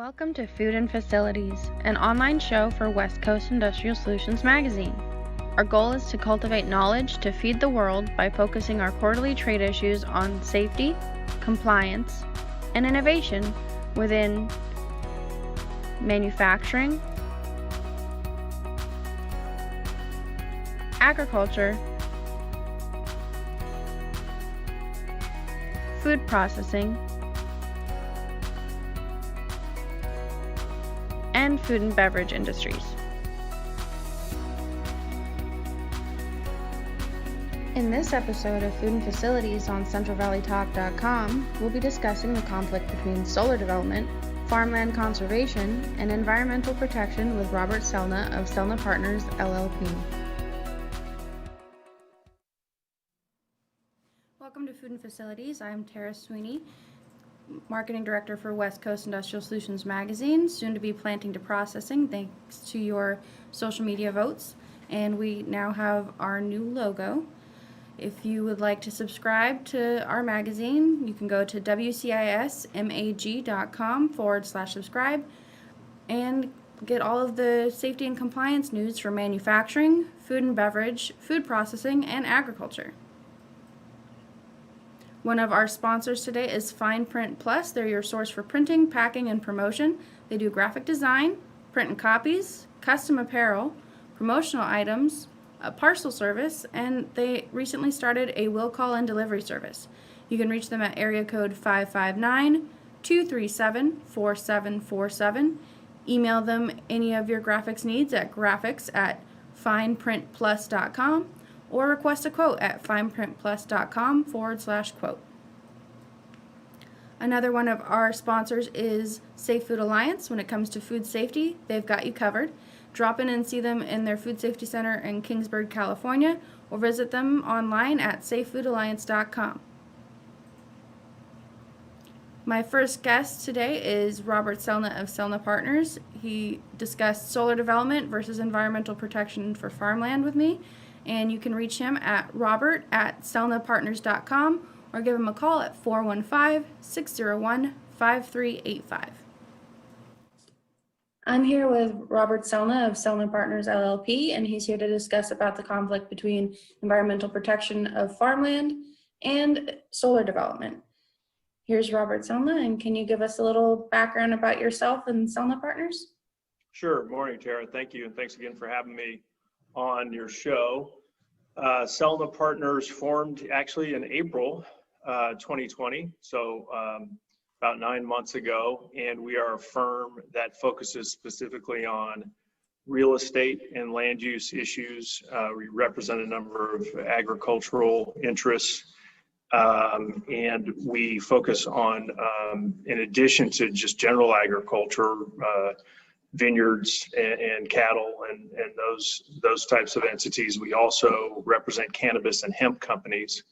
Welcome to Food and Facilities, an online show for West Coast Industrial Solutions magazine. Our goal is to cultivate knowledge to feed the world by focusing our quarterly trade issues on safety, compliance, and innovation within manufacturing, agriculture, food processing, and food and beverage industries. In this episode of Food and Facilities on CentralValleyTalk.com, we'll be discussing the conflict between solar development, farmland conservation, and environmental protection with Robert Selnett of Selnett Partners, LLP. Welcome to Food and Facilities. I'm Tara Sweeney, Marketing Director for West Coast Industrial Solutions magazine, soon to be planting to processing thanks to your social media votes. And we now have our new logo. If you would like to subscribe to our magazine, you can go to wcismag.com/subscribe and get all of the safety and compliance news for manufacturing, food and beverage, food processing, and agriculture. One of our sponsors today is Fine Print Plus. They're your source for printing, packing, and promotion. They do graphic design, print and copies, custom apparel, promotional items, a parcel service, and they recently started a will call and delivery service. You can reach them at area code 559-237-4747. Email them any of your graphics needs at graphics@fineprintplus.com. or request a quote at fineprintplus.com/quote. Another one of our sponsors is Safe Food Alliance. When it comes to food safety, they've got you covered. Drop in and see them in their Food Safety Center in Kingsburg, California, or visit them online at safefoodalliance.com. My first guest today is Robert Selnett of Selnett Partners. He discussed solar development versus environmental protection for farmland with me. And you can reach him at robert@selnettpartners.com or give him a call at 415-601-5385. I'm here with Robert Selnett of Selnett Partners, LLP, and he's here to discuss about the conflict between environmental protection of farmland and solar development. Here's Robert Selnett, and can you give us a little background about yourself and Selnett Partners? Sure. Morning, Tara. Thank you, and thanks again for having me on your show. Selnett Partners formed actually in April 2020, so about 9 months ago, and we are a firm that focuses specifically on real estate and land use issues. We represent a number of agricultural interests, and we focus on, in addition to just general agriculture, vineyards and cattle and those types of entities. We also represent cannabis and hemp companies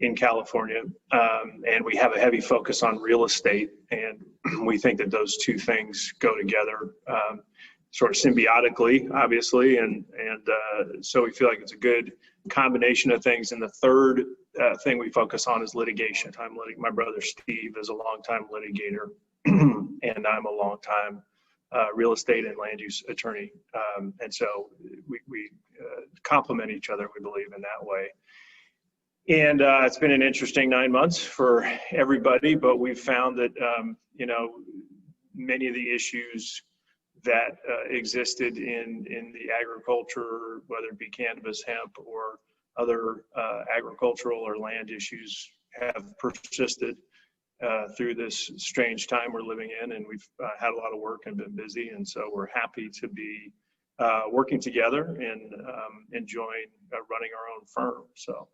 in California, and we have a heavy focus on real estate, and we think that those two things go together sort of symbiotically, obviously, and so we feel like it's a good combination of things. And the third thing we focus on is litigation. My brother Steve is a longtime litigator, and I'm a longtime real estate and land use attorney, and so we complement each other, we believe, in that way. And it's been an interesting 9 months for everybody, but we've found that many of the issues that existed in the agriculture, whether it be cannabis, hemp, or other agricultural or land issues, have persisted through this strange time we're living in, and we've had a lot of work and been busy, and so we're happy to be working together and enjoying running our own firm. So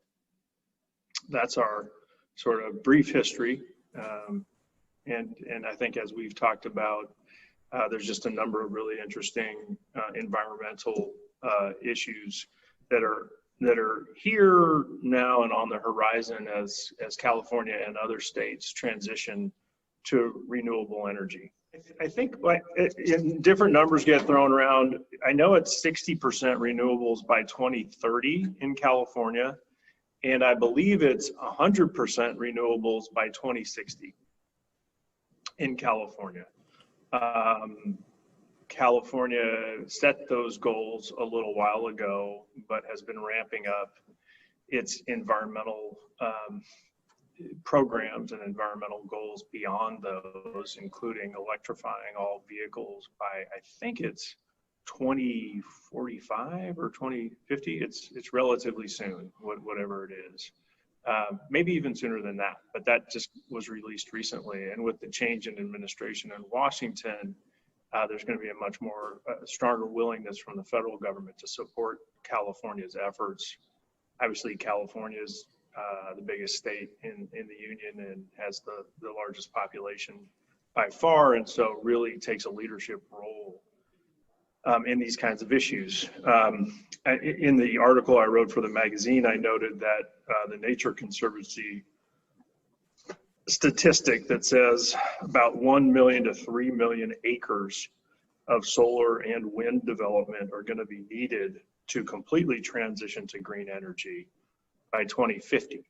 that's our sort of brief history, and I think, as we've talked about, there's just a number of really interesting environmental issues that are here now and on the horizon as California and other states transition to renewable energy. I think different numbers get thrown around. I know it's 60% renewables by 2030 in California, and I believe it's 100% renewables by 2060 in California. California set those goals a little while ago, but has been ramping up its environmental programs and environmental goals beyond those, including electrifying all vehicles by, I think it's 2045 or 2050. It's relatively soon, whatever it is. Maybe even sooner than that, but that just was released recently. And with the change in administration in Washington, there's going to be a much more stronger willingness from the federal government to support California's efforts. Obviously, California is the biggest state in the union and has the largest population by far, and so really takes a leadership role in these kinds of issues. In the article I wrote for the magazine, I noted that the Nature Conservancy statistic that says about 1 million to 3 million acres of solar and wind development are going to be needed to completely transition to green energy by 2050.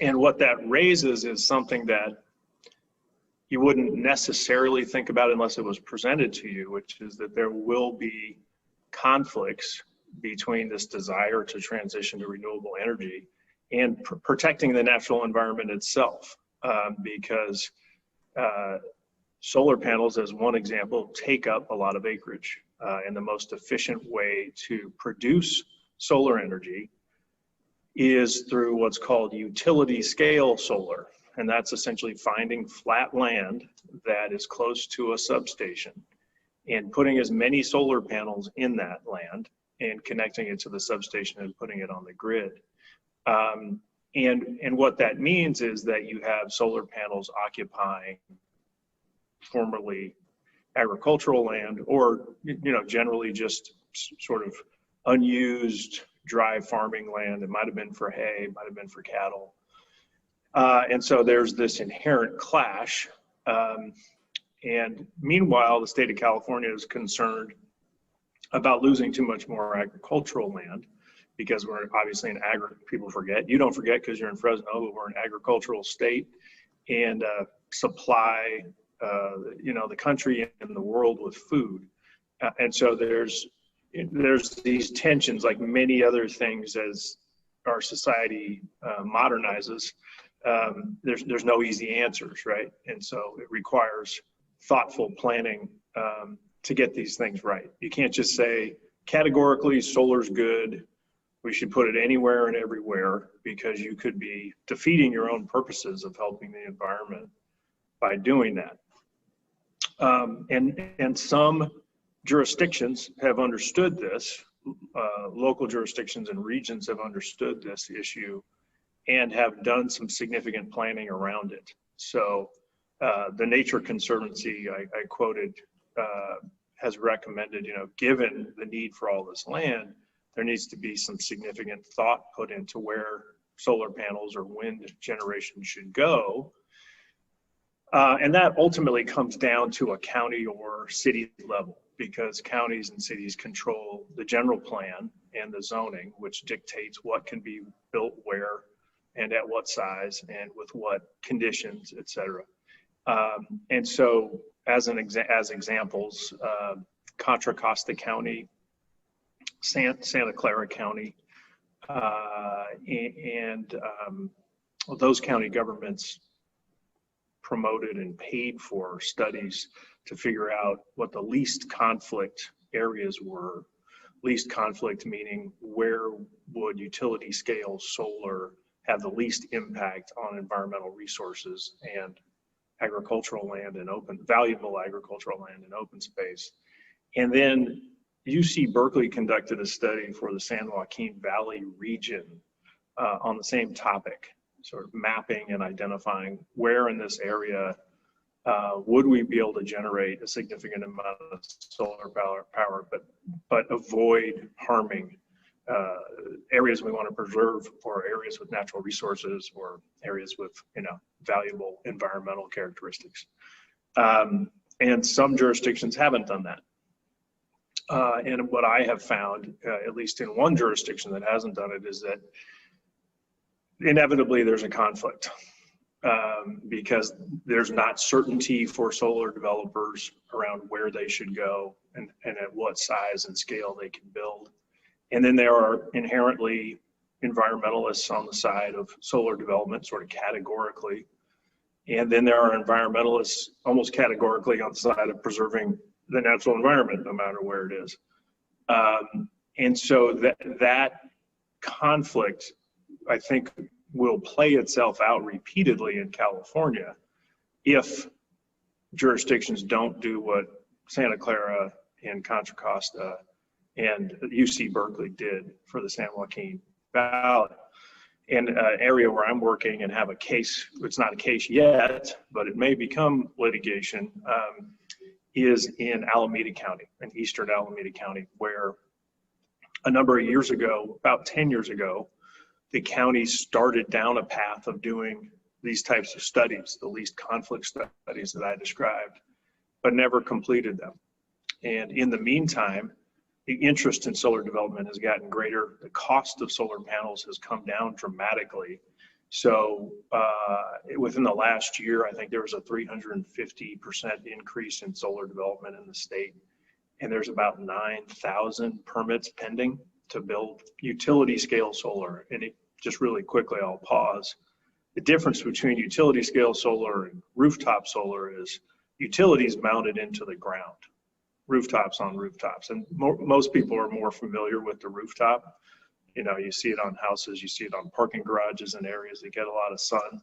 And what that raises is something that you wouldn't necessarily think about unless it was presented to you, which is that there will be conflicts between this desire to transition to renewable energy and protecting the natural environment itself, because solar panels, as one example, take up a lot of acreage. And the most efficient way to produce solar energy is through what's called utility scale solar. And that's essentially finding flat land that is close to a substation and putting as many solar panels in that land and connecting it to the substation and putting it on the grid. And what that means is that you have solar panels occupying formerly agricultural land, or generally just sort of unused dry farming land. It might have been for hay, might have been for cattle. And so there's this inherent clash. And meanwhile, the state of California is concerned about losing too much more agricultural land, because we're obviously people forget. You don't forget because you're in Fresno, but we're an agricultural state and supply the country and the world with food. And so there's these tensions, like many other things as our society modernizes. There's no easy answers, right? And so it requires thoughtful planning to get these things right. You can't just say categorically solar's good, we should put it anywhere and everywhere, because you could be defeating your own purposes of helping the environment by doing that. And some jurisdictions have understood this, local jurisdictions and regions have understood this issue and have done some significant planning around it. So the Nature Conservancy I quoted has recommended, given the need for all this land, there needs to be some significant thought put into where solar panels or wind generation should go. And that ultimately comes down to a county or city level, because counties and cities control the general plan and the zoning, which dictates what can be built where and at what size and with what conditions, et cetera. And so as examples, Contra Costa County, Santa Clara County, and those county governments promoted and paid for studies to figure out what the least conflict areas were. Least conflict meaning where would utility scale solar have the least impact on environmental resources and agricultural land and valuable agricultural land and open space. And then UC Berkeley conducted a study for the San Joaquin Valley region on the same topic, sort of mapping and identifying where in this area would we be able to generate a significant amount of solar power, but avoid harming areas we want to preserve, or areas with natural resources, or areas with valuable environmental characteristics. And some jurisdictions haven't done that. And what I have found, at least in one jurisdiction that hasn't done it, is that inevitably there's a conflict. because there's not certainty for solar developers around where they should go and at what size and scale they can build. And then there are inherently environmentalists on the side of solar development, sort of categorically. And then there are environmentalists almost categorically on the side of preserving the natural environment, no matter where it is. And so that conflict, I think, will play itself out repeatedly in California if jurisdictions don't do what Santa Clara and Contra Costa and UC Berkeley did for the San Joaquin Valley. And an area where I'm working and have a case, it's not a case yet, but it may become litigation, is in Alameda County, in eastern Alameda County, where a number of years ago, about 10 years ago, the county started down a path of doing these types of studies, the least conflict studies that I described, but never completed them. And in the meantime, the interest in solar development has gotten greater. The cost of solar panels has come down dramatically. So within the last year, I think there was a 350% increase in solar development in the state. And there's about 9,000 permits pending to build utility scale solar. And it just really quickly, I'll pause. The difference between utility scale solar and rooftop solar is utilities mounted into the ground, rooftops on rooftops. And most people are more familiar with the rooftop. You know, you see it on houses, you see it on parking garages and areas that get a lot of sun.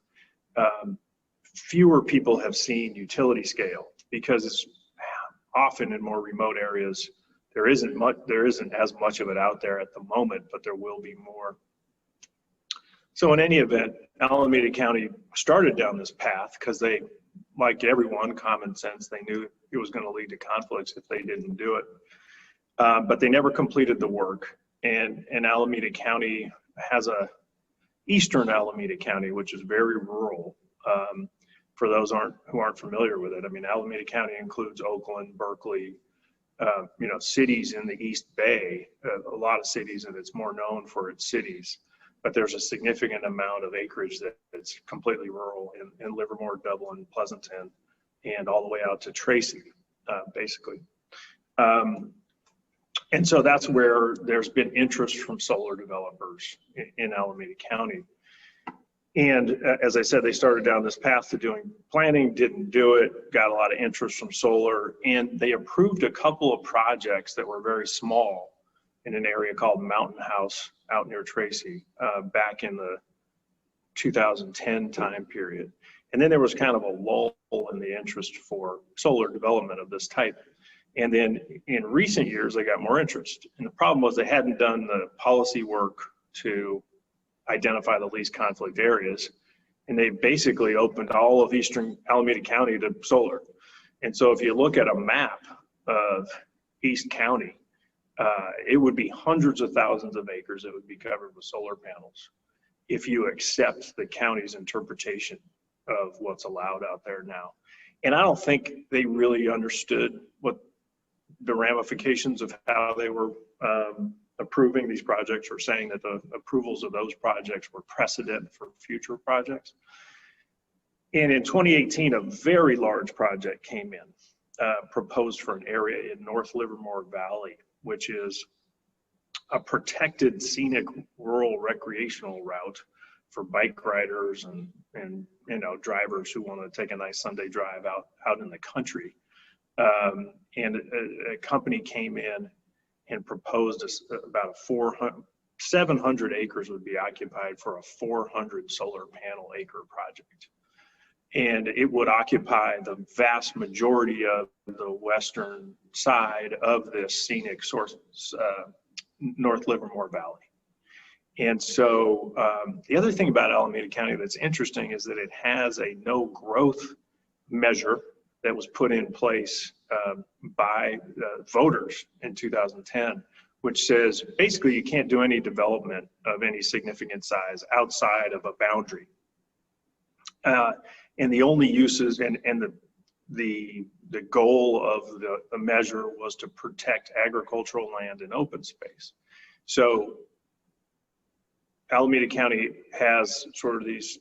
Fewer people have seen utility scale because it's often in more remote areas. There isn't as much of it out there at the moment, but there will be more. So in any event, Alameda County started down this path because they, like everyone, common sense, they knew it was going to lead to conflicts if they didn't do it. But they never completed the work. And Alameda County has eastern Alameda County, which is very rural. For those who aren't familiar with it, I mean, Alameda County includes Oakland, Berkeley, cities in the East Bay, a lot of cities, and it's more known for its cities. But there's a significant amount of acreage that's completely rural in Livermore, Dublin, Pleasanton, and all the way out to Tracy, basically. And so that's where there's been interest from solar developers in Alameda County. And as I said, they started down this path to doing planning, didn't do it, got a lot of interest from solar, and they approved a couple of projects that were very small in an area called Mountain House out near Tracy back in the 2010 time period. And then there was kind of a lull in the interest for solar development of this type. And then in recent years, they got more interest. And the problem was they hadn't done the policy work to identify the least conflict areas. And they basically opened all of eastern Alameda County to solar. And so if you look at a map of East County, it would be hundreds of thousands of acres that would be covered with solar panels if you accept the county's interpretation of what's allowed out there now. And I don't think they really understood what the ramifications of how they were approving these projects, or saying that the approvals of those projects were precedent for future projects. And in 2018, a very large project came in, proposed for an area in North Livermore Valley, which is a protected scenic rural recreational route for bike riders and drivers who want to take a nice Sunday drive out in the country. And a company came in and proposed about 700 acres would be occupied for a 400 solar panel acre project. And it would occupy the vast majority of the western side of this scenic source, North Livermore Valley. And so the other thing about Alameda County that's interesting is that it has a no growth measure that was put in place by voters in 2010, which says basically you can't do any development of any significant size outside of a boundary. And the only uses and the goal of the measure was to protect agricultural land and open space. So Alameda County has sort of these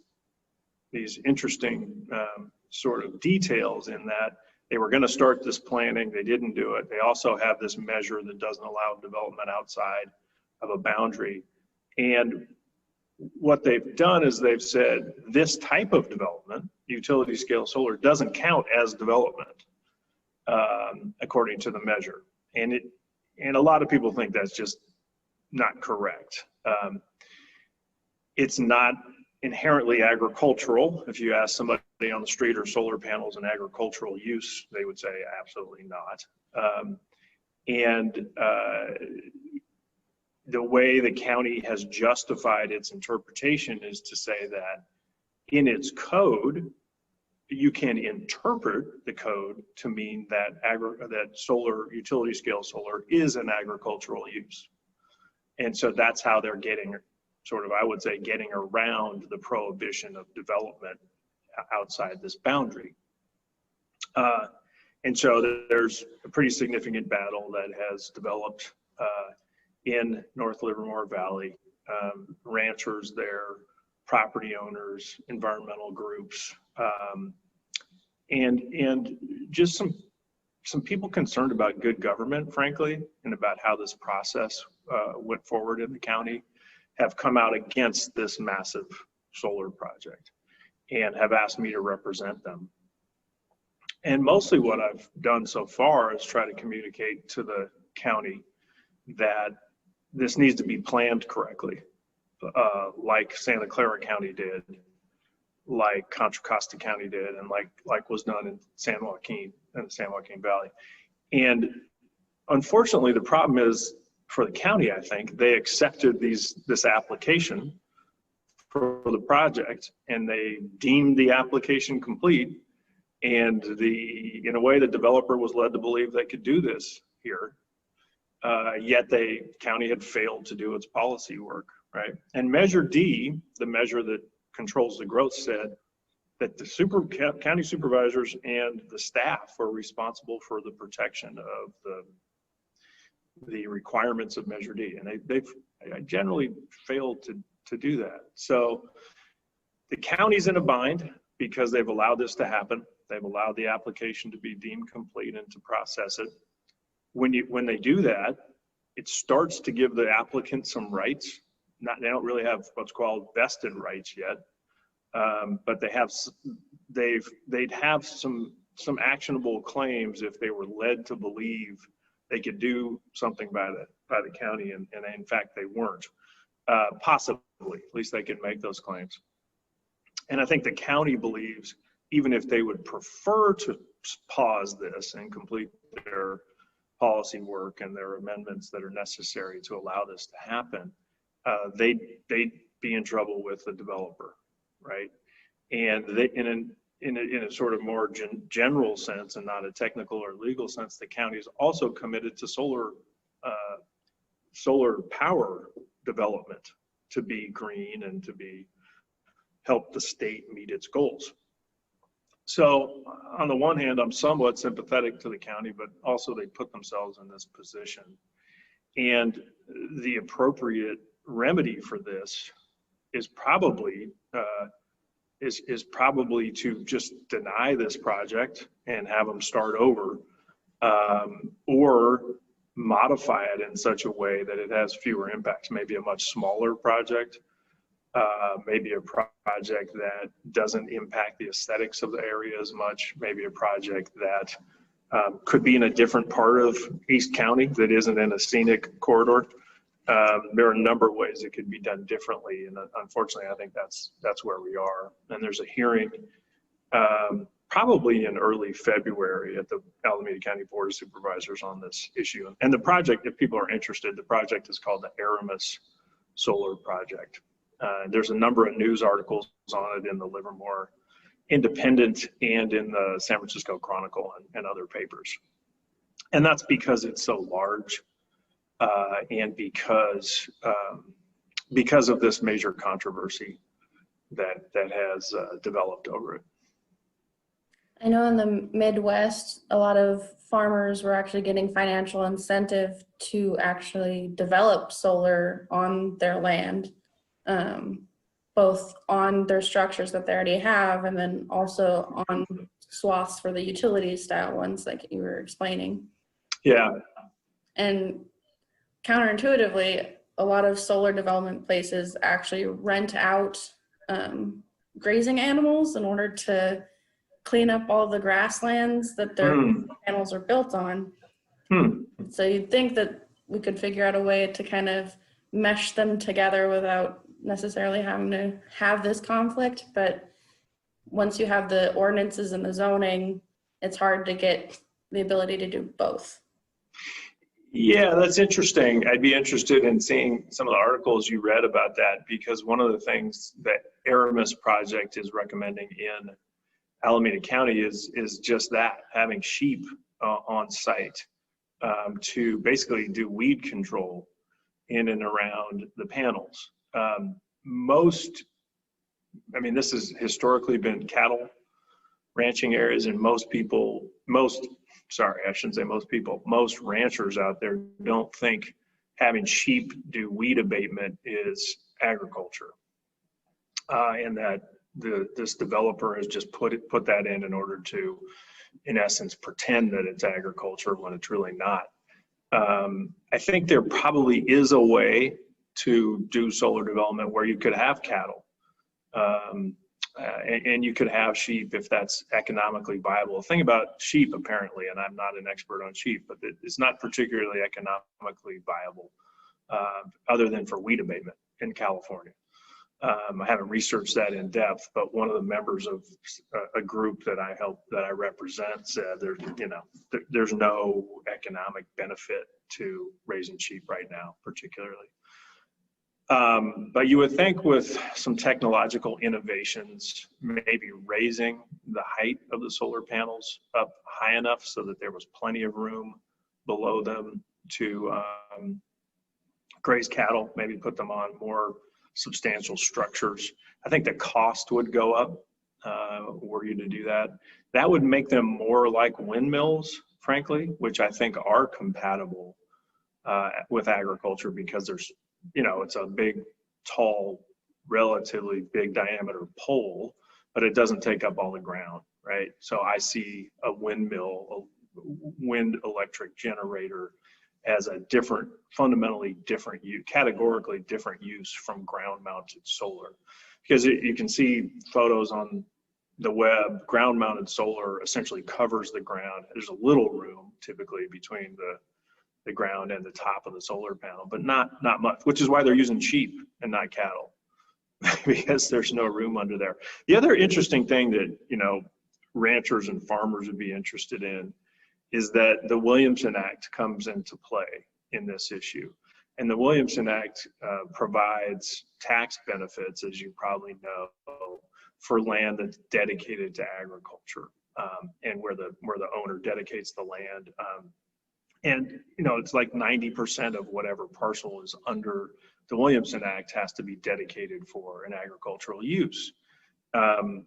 these interesting sort of details in that they were going to start this planning, they didn't do it. They also have this measure that doesn't allow development outside of a boundary. And what they've done is they've said this type of development, utility scale solar, doesn't count as development according to the measure. And a lot of people think that's just not correct. It's not inherently agricultural. If you ask somebody on the street, are solar panels an agricultural use, they would say absolutely not. The way the county has justified its interpretation is to say that in its code, you can interpret the code to mean that solar, utility scale solar, is an agricultural use. And so that's how they're getting sort of, I would say, getting around the prohibition of development outside this boundary. And so there's a pretty significant battle that has developed in North Livermore Valley, ranchers there, property owners, environmental groups, and just some people concerned about good government, frankly, and about how this process went forward in the county, have come out against this massive solar project and have asked me to represent them. And mostly what I've done so far is try to communicate to the county that this needs to be planned correctly, like Santa Clara County did, like Contra Costa County did, and like was done in San Joaquin, in the San Joaquin Valley. And unfortunately, the problem is for the county, I think, they accepted this application for the project, and they deemed the application complete. And in a way, the developer was led to believe they could do this here. Yet the county had failed to do its policy work, right? And Measure D, the measure that controls the growth, said that the county supervisors and the staff were responsible for the protection of the requirements of Measure D, and they've generally failed to do that. So the county's in a bind because they've allowed this to happen. They've allowed the application to be deemed complete and to process it. When they do that, it starts to give the applicant some rights. They don't really have what's called vested rights yet, but they'd have some actionable claims if they were led to believe they could do something by the county, and in fact they weren't. Possibly, at least they could make those claims. And I think the county believes, even if they would prefer to pause this and complete their policy work and their amendments that are necessary to allow this to happen, they'd be in trouble with the developer, right? And in a sort of more general sense and not a technical or legal sense, the county is also committed to solar power development to be green and to help the state meet its goals. So on the one hand, I'm somewhat sympathetic to the county, but also they put themselves in this position. And the appropriate remedy for this is probably to just deny this project and have them start over, or modify it in such a way that it has fewer impacts, maybe a much smaller project, maybe a project that doesn't impact the aesthetics of the area as much, maybe a project that could be in a different part of East County that isn't in a scenic corridor. There are a number of ways it could be done differently, and unfortunately, I think that's where we are. And there's a hearing probably in early February at the Alameda County Board of Supervisors on this issue. And the project, if people are interested, the project is called the Aramis Solar Project. There's a number of news articles on it in the Livermore Independent and in the San Francisco Chronicle and other papers. And that's because it's so large. And because of this major controversy that has developed over it. I know in the Midwest, a lot of farmers were actually getting financial incentive to actually develop solar on their land. both on their structures that they already have, and then also on swaths for the utility style ones like you were explaining. Yeah. And counterintuitively, a lot of solar development places actually rent out grazing animals in order to clean up all the grasslands that their panels are built on. So you'd think that we could figure out a way to kind of mesh them together without necessarily having to have this conflict. But once you have the ordinances and the zoning, it's hard to get the ability to do both. Yeah, that's interesting. I'd be interested in seeing some of the articles you read about that, because one of the things that Aramis project is recommending in Alameda County is just that, having sheep on site to basically do weed control in and around the panels. This has historically been cattle ranching areas, and most ranchers out there don't think having sheep do weed abatement is agriculture. And that this developer has just put that in order to, in essence, pretend that it's agriculture when it's really not. I think there probably is a way to do solar development where you could have cattle. And you could have sheep if that's economically viable. The thing about sheep, apparently, and I'm not an expert on sheep, but it's not particularly economically viable other than for weed abatement in California. I haven't researched that in depth, but one of the members of a group that I represent said there's no economic benefit to raising sheep right now, particularly. But you would think with some technological innovations, maybe raising the height of the solar panels up high enough so that there was plenty of room below them to graze cattle, maybe put them on more substantial structures. I think the cost would go up were you to do that. That would make them more like windmills, frankly, which I think are compatible with agriculture, because there's it's a big, tall, relatively big diameter pole, but it doesn't take up all the ground, right? So I see a windmill, a wind electric generator as a fundamentally different use, categorically different use from ground-mounted solar. Because you can see photos on the web, ground-mounted solar essentially covers the ground. There's a little room typically between the ground and the top of the solar panel, but not much, which is why they're using sheep and not cattle, because there's no room under there. The other interesting thing that, ranchers and farmers would be interested in is that the Williamson Act comes into play in this issue. And the Williamson Act provides tax benefits, as you probably know, for land that's dedicated to agriculture, and where the owner dedicates the land. And, it's like 90% of whatever parcel is under the Williamson Act has to be dedicated for an agricultural use. And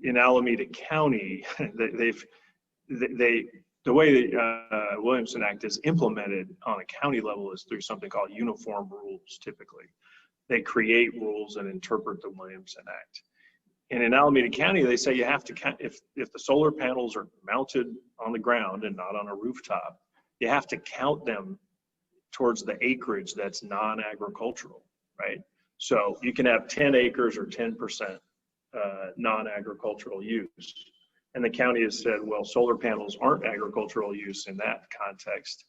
in Alameda County, the way the Williamson Act is implemented on a county level is through something called uniform rules, typically. They create rules and interpret the Williamson Act. And in Alameda County, they say you have to count, if the solar panels are mounted on the ground and not on a rooftop, you have to count them towards the acreage that's non-agricultural, right? So you can have 10 acres or 10% non-agricultural use. And the county has said, well, solar panels aren't agricultural use in that context.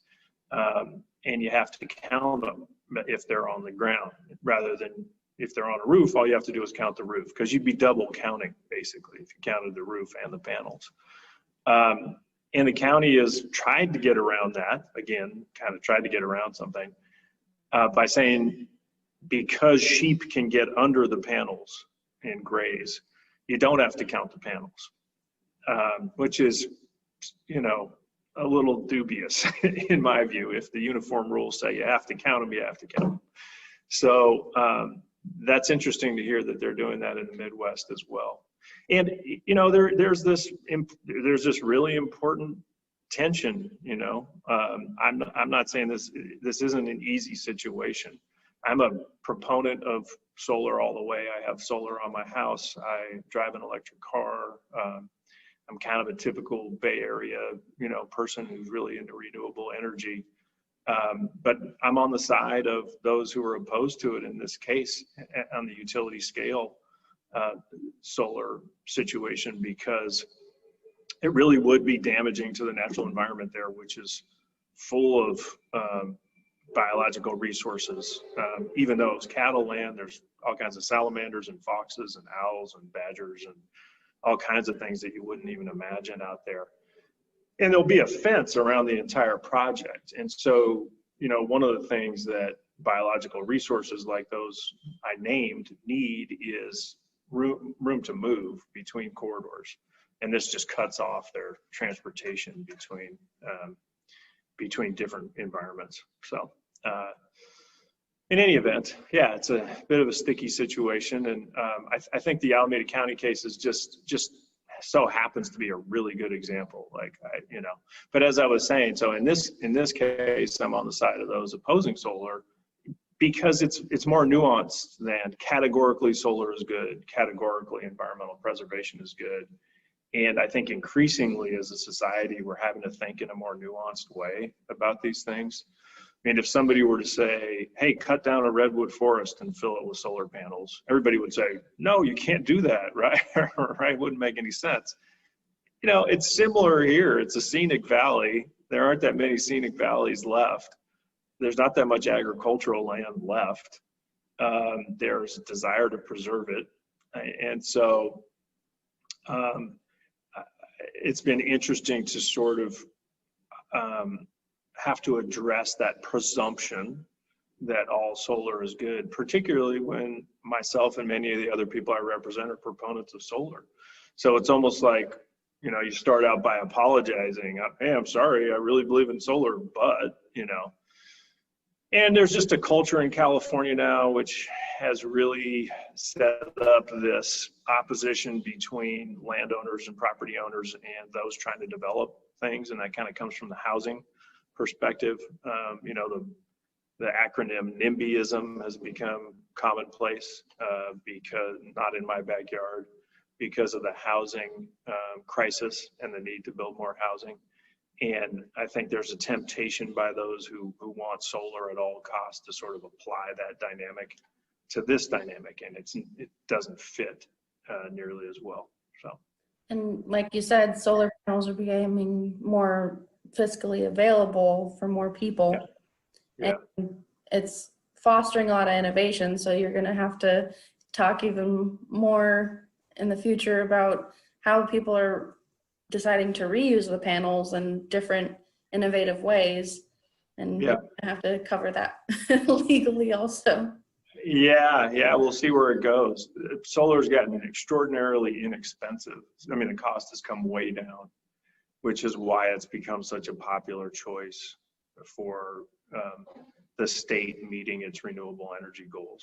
And you have to count them if they're on the ground, rather than if they're on a roof. All you have to do is count the roof, because you'd be double counting, basically, if you counted the roof and the panels. And the county has tried to get around that, again, kind of tried to get around something by saying, because sheep can get under the panels and graze, you don't have to count the panels, which is, a little dubious in my view. If the uniform rules say you have to count them, you have to count them. So that's interesting to hear that they're doing that in the Midwest as well. And there's this really important tension. I'm not saying this isn't an easy situation. I'm a proponent of solar all the way. I have solar on my house. I drive an electric car. I'm kind of a typical Bay Area, person who's really into renewable energy. But I'm on the side of those who are opposed to it in this case on the utility scale solar situation, because it really would be damaging to the natural environment there, which is full of biological resources. Even though it's cattle land, there's all kinds of salamanders and foxes and owls and badgers and all kinds of things that you wouldn't even imagine out there. And there'll be a fence around the entire project. And so, one of the things that biological resources like those I named need is room to move between corridors. And this just cuts off their transportation between different environments. So in any event, yeah, it's a bit of a sticky situation. And I think the Alameda County case is just so happens to be a really good example. But as I was saying, so in this case, I'm on the side of those opposing solar, because it's more nuanced than categorically solar is good, categorically environmental preservation is good. And I think increasingly as a society, we're having to think in a more nuanced way about these things. I mean, if somebody were to say, hey, cut down a redwood forest and fill it with solar panels, everybody would say, no, you can't do that, right? Right? Wouldn't make any sense. It's similar here. It's a scenic valley. There aren't that many scenic valleys left. There's not that much agricultural land left. There's a desire to preserve it. And so it's been interesting to sort of have to address that presumption that all solar is good, particularly when myself and many of the other people I represent are proponents of solar. So it's almost like, you start out by apologizing. Hey, I'm sorry, I really believe in solar, but, And there's just a culture in California now which has really set up this opposition between landowners and property owners and those trying to develop things. And that kind of comes from the housing perspective. The acronym NIMBYism has become commonplace because not in my backyard, because of the housing crisis and the need to build more housing. And I think there's a temptation by those who want solar at all costs to sort of apply that dynamic to this dynamic, and it doesn't fit nearly as well. So, and like you said, solar panels are becoming more fiscally available for more people. Yeah. And it's fostering a lot of innovation. So you're going to have to talk even more in the future about how people are deciding to reuse the panels in different innovative ways. And yeah, I have to cover that legally also. Yeah, we'll see where it goes. Solar's gotten extraordinarily inexpensive. I mean, the cost has come way down, which is why it's become such a popular choice for the state meeting its renewable energy goals.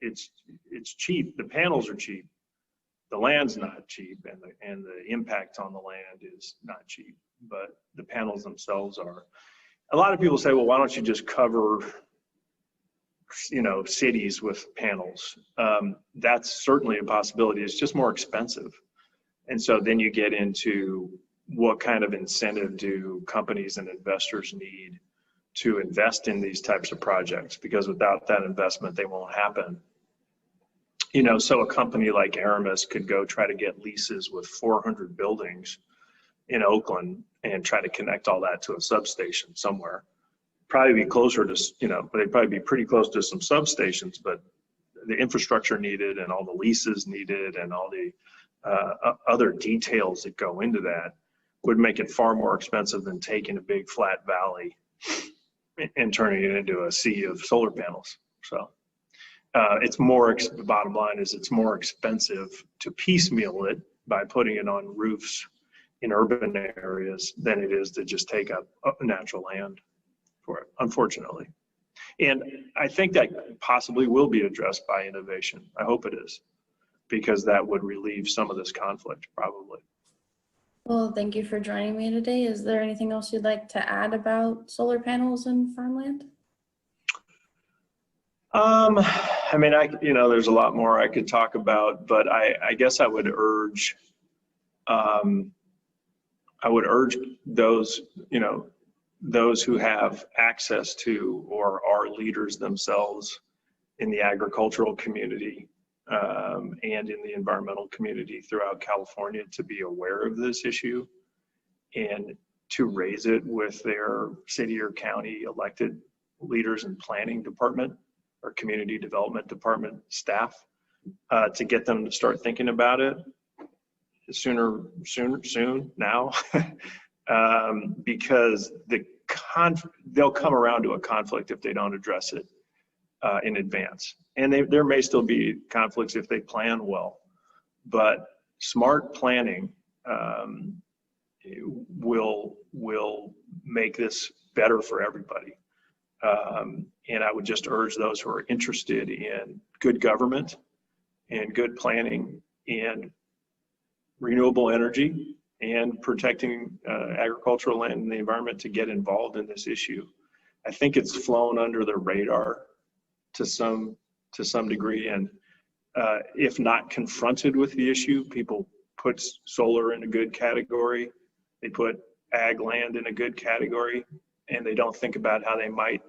It's cheap. The panels are cheap. The land's not cheap, and the impact on the land is not cheap. But the panels themselves are. A lot of people say, well, why don't you just cover cities with panels? That's certainly a possibility. It's just more expensive. And so then you get into what kind of incentive do companies and investors need to invest in these types of projects, because without that investment, they won't happen. So a company like Aramis could go try to get leases with 400 buildings in Oakland and try to connect all that to a substation somewhere. Probably be closer to, they'd probably be pretty close to some substations, but the infrastructure needed and all the leases needed and all the other details that go into that would make it far more expensive than taking a big flat valley and turning it into a sea of solar panels. So it's more, the bottom line is it's more expensive to piecemeal it by putting it on roofs in urban areas than it is to just take up natural land for it, unfortunately. And I think that possibly will be addressed by innovation. I hope it is, because that would relieve some of this conflict, probably. Well, thank you for joining me today. Is there anything else you'd like to add about solar panels and farmland? I mean, there's a lot more I could talk about, but I guess um, I would urge those, those who have access to or are leaders themselves in the agricultural community, and in the environmental community throughout California to be aware of this issue and to raise it with their city or county elected leaders in planning department or community development department staff, to get them to start thinking about it soon now. Because they'll come around to a conflict if they don't address it in advance. And there may still be conflicts if they plan well, but smart planning will make this better for everybody. And I would just urge those who are interested in good government and good planning and renewable energy and protecting agricultural land and the environment to get involved in this issue. I think it's flown under the radar to some degree, and if not confronted with the issue, people put solar in a good category, they put ag land in a good category, and they don't think about how they might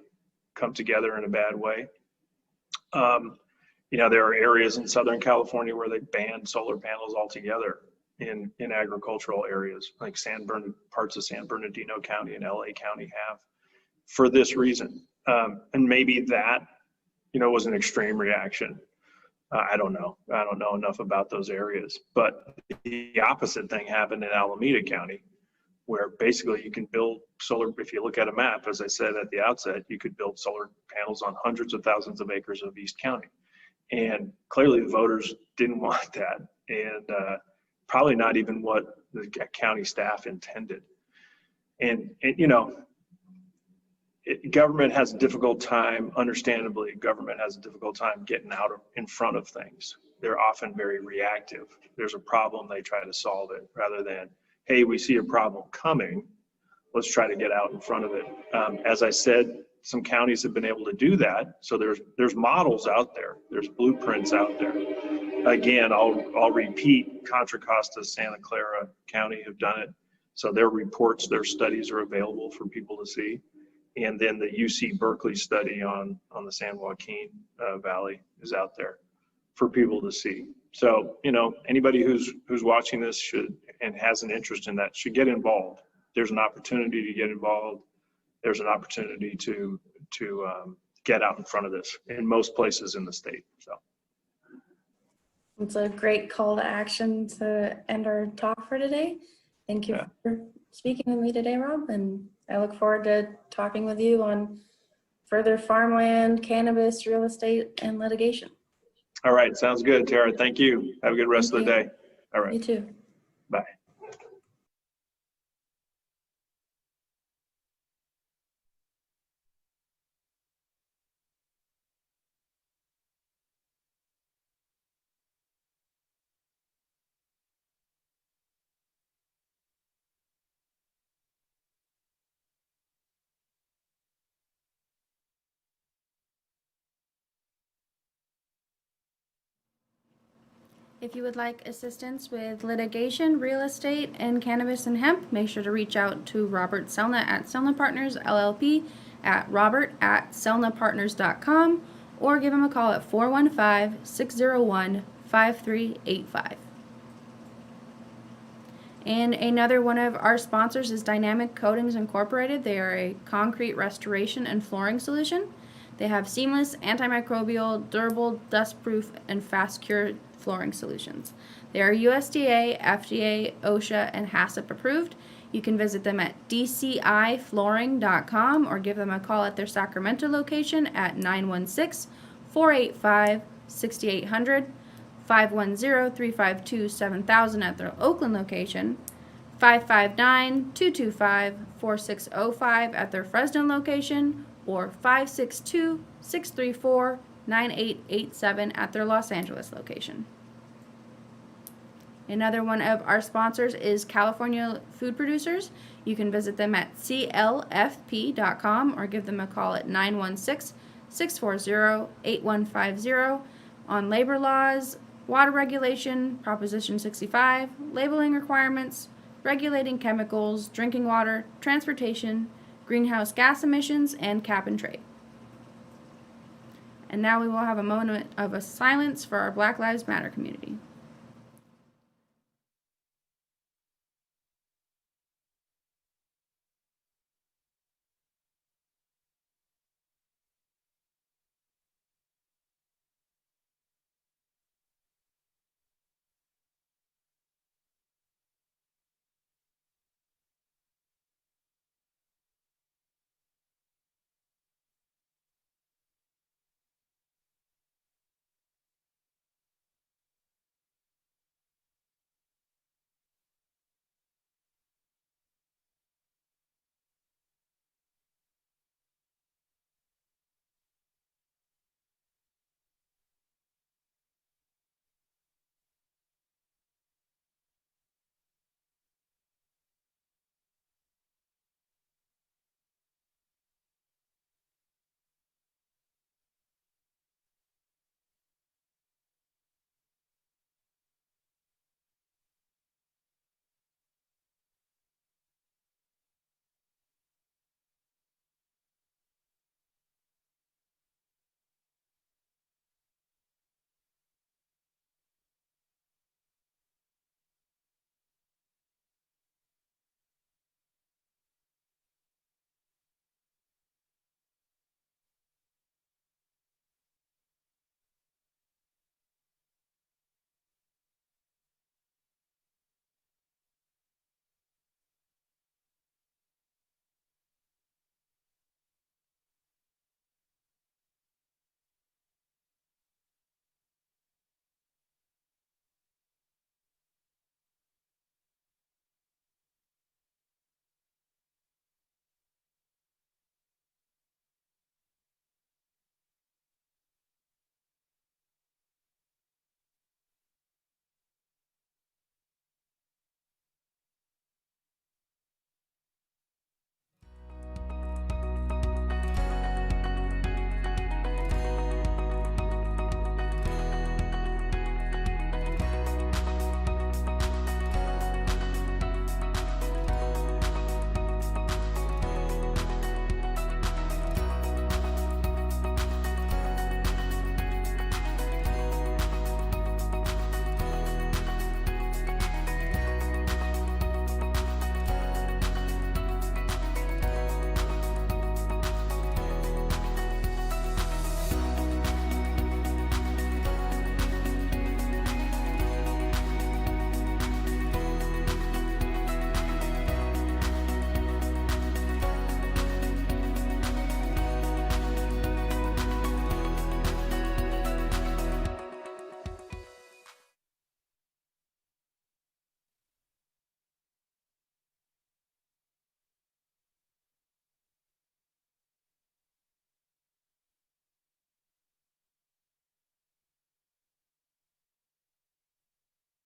come together in a bad way. There are areas in Southern California where they banned solar panels altogether in agricultural areas, like parts of San Bernardino County and LA County have, for this reason. And maybe that, was an extreme reaction. I don't know. I don't know enough about those areas. But the opposite thing happened in Alameda County, where basically you can build solar. If you look at a map, as I said at the outset, you could build solar panels on hundreds of thousands of acres of East County. And clearly the voters didn't want that, and probably not even what the county staff intended. And government has a difficult time, understandably, government has a difficult time getting out in front of things. They're often very reactive. There's a problem, they try to solve it, rather than, hey, we see a problem coming, let's try to get out in front of it. As I said, some counties have been able to do that. So there's models out there, there's blueprints out there. Again, I'll repeat, Contra Costa, Santa Clara County have done it. So their reports, their studies are available for people to see. And then the UC Berkeley study on the San Joaquin Valley is out there for people to see. So, anybody who's watching this and has an interest in that should get involved. There's an opportunity to get involved. There's an opportunity to get out in front of this in most places in the state. So it's a great call to action to end our talk for today. Thank you for speaking with me today, Rob, and I look forward to talking with you on further farmland, cannabis, real estate, and litigation. All right, sounds good, Tara. Thank you. Have a good rest of the day. All right. You too. Bye. If you would like assistance with litigation, real estate, and cannabis and hemp, make sure to reach out to Robert Selnett at Selnett Partners, LLP, at robert@selnettpartners.com, or give him a call at 415-601-5385. And another one of our sponsors is Dynamic Coatings Incorporated. They are a concrete restoration and flooring solution. They have seamless, antimicrobial, durable, dust-proof, and fast-cure flooring solutions. They are USDA, FDA, OSHA, and HACCP approved. You can visit them at dciflooring.com or give them a call at their Sacramento location at 916-485-6800, 510-352-7000 at their Oakland location, 559-225-4605 at their Fresno location, or 562-634-9887 at their Los Angeles location. Another one of our sponsors is California Food Producers. You can visit them at clfp.com or give them a call at 640-8150 on labor laws, water regulation, Proposition 65, labeling requirements, regulating chemicals, drinking water, transportation, greenhouse gas emissions, and cap and trade. And now we will have a moment of silence for our Black Lives Matter community.